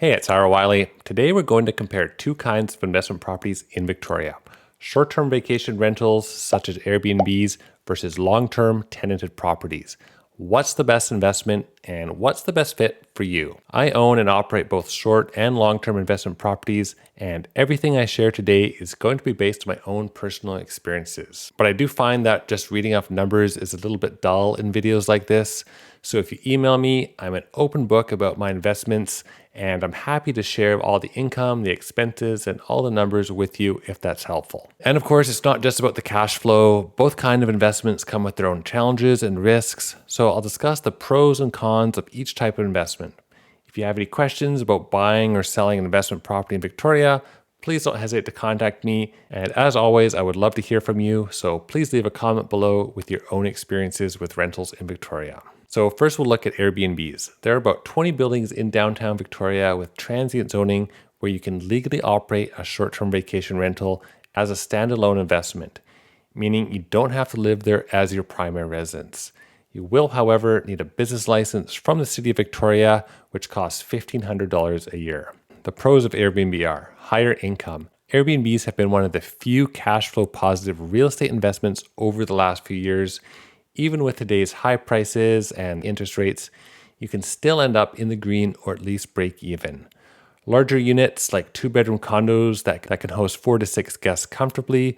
Hey, it's Ira Wiley. Today we're going to compare two kinds of investment properties in Victoria. Short-term vacation rentals such as Airbnbs versus long-term tenanted properties. What's the best investment and what's the best fit for you? I own and operate both short and long-term investment properties, and everything I share today is going to be based on my own personal experiences. But I do find that just reading off numbers is a little bit dull in videos like this. So if you email me, I'm an open book about my investments, and I'm happy to share all the income, the expenses, and all the numbers with you if that's helpful. And of course, it's not just about the cash flow. Both kinds of investments come with their own challenges and risks, so I'll discuss the pros and cons of each type of investment. If you have any questions about buying or selling an investment property in Victoria, please don't hesitate to contact me. And as always, I would love to hear from you, so please leave a comment below with your own experiences with rentals in Victoria. So first we'll look at Airbnbs. There are about 20 buildings in downtown Victoria with transient zoning where you can legally operate a short-term vacation rental as a standalone investment, meaning you don't have to live there as your primary residence. You will, however, need a business license from the City of Victoria, which costs $1,500 a year. The pros of Airbnb are higher income. Airbnbs have been one of the few cash flow positive real estate investments over the last few years. Even with today's high prices and interest rates, you can still end up in the green or at least break even. Larger units like 2-bedroom condos that can host 4 to 6 guests comfortably,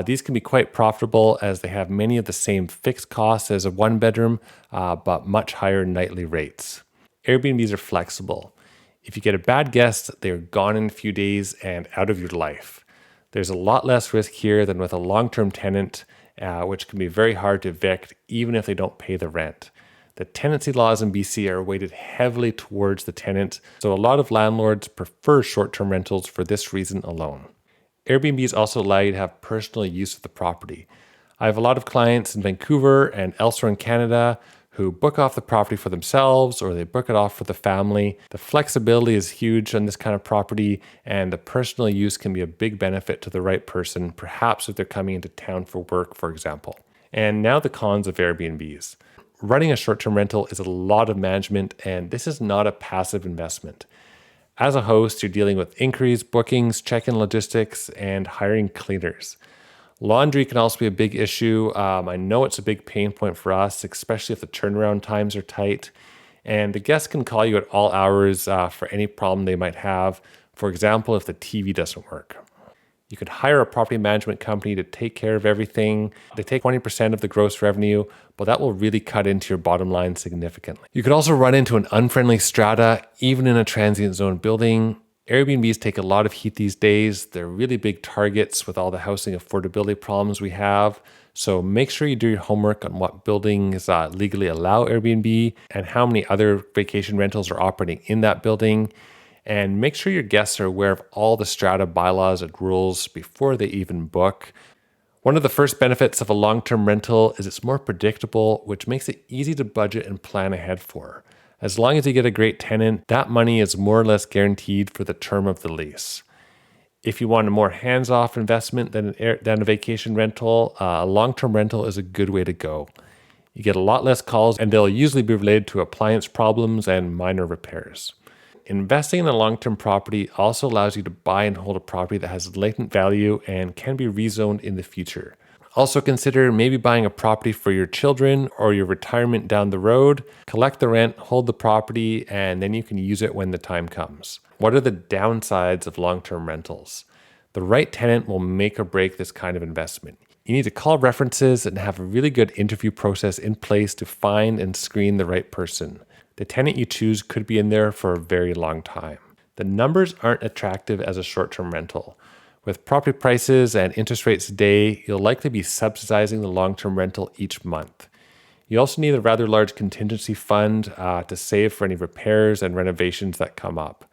these can be quite profitable as they have many of the same fixed costs as a 1-bedroom, but much higher nightly rates. Airbnbs are flexible. If you get a bad guest, they're gone in a few days and out of your life. There's a lot less risk here than with a long-term tenant, which can be very hard to evict even if they don't pay the rent. The tenancy laws in BC are weighted heavily towards the tenant, so a lot of landlords prefer short-term rentals for this reason alone. Airbnbs also allow you to have personal use of the property. I have a lot of clients in Vancouver and elsewhere in Canada who book off the property for themselves or they book it off for the family. The flexibility is huge on this kind of property, and the personal use can be a big benefit to the right person, perhaps if they're coming into town for work, for example. And now the cons of Airbnbs. Running a short-term rental is a lot of management, and this is not a passive investment. As a host, you're dealing with inquiries, bookings, check-in logistics, and hiring cleaners. Laundry can also be a big issue. I know it's a big pain point for us, especially if the turnaround times are tight. And the guests can call you at all hours for any problem they might have. For example, if the TV doesn't work. You could hire a property management company to take care of everything. They take 20% of the gross revenue, but that will really cut into your bottom line significantly. You could also run into an unfriendly strata, even in a transient zone building. Airbnbs take a lot of heat these days. They're really big targets with all the housing affordability problems we have. So make sure you do your homework on what buildings legally allow Airbnb and how many other vacation rentals are operating in that building. And make sure your guests are aware of all the strata bylaws and rules before they even book. One of the first benefits of a long-term rental is it's more predictable, which makes it easy to budget and plan ahead for. As long as you get a great tenant, that money is more or less guaranteed for the term of the lease. If you want a more hands-off investment than a vacation rental, a long-term rental is a good way to go. You get a lot less calls, and they'll usually be related to appliance problems and minor repairs. Investing in a long-term property also allows you to buy and hold a property that has latent value and can be rezoned in the future. Also consider maybe buying a property for your children or your retirement down the road. Collect the rent, hold the property, and then you can use it when the time comes. What are the downsides of long-term rentals? The right tenant will make or break this kind of investment. You need to call references and have a really good interview process in place to find and screen the right person. The tenant you choose could be in there for a very long time. The numbers aren't attractive as a short-term rental. With property prices and interest rates today, you'll likely be subsidizing the long-term rental each month. You also need a rather large contingency fund to save for any repairs and renovations that come up.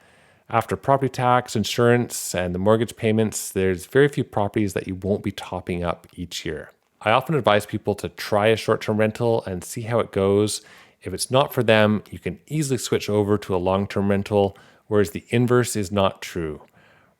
After property tax, insurance, and the mortgage payments, there's very few properties that you won't be topping up each year. I often advise people to try a short-term rental and see how it goes. If it's not for them, you can easily switch over to a long-term rental, whereas the inverse is not true.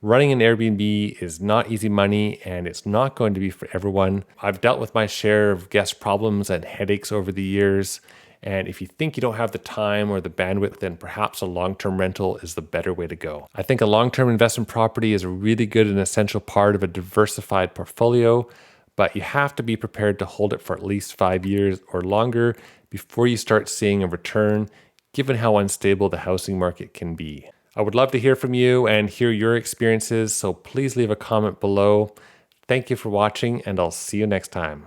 Running an Airbnb is not easy money, and it's not going to be for everyone. I've dealt with my share of guest problems and headaches over the years, And if you think you don't have the time or the bandwidth, then perhaps a long-term rental is the better way to go. I think a long-term investment property is a really good and essential part of a diversified portfolio, but you have to be prepared to hold it for at least 5 years or longer before you start seeing a return, given how unstable the housing market can be. I would love to hear from you and hear your experiences, so please leave a comment below. Thank you for watching, and I'll see you next time.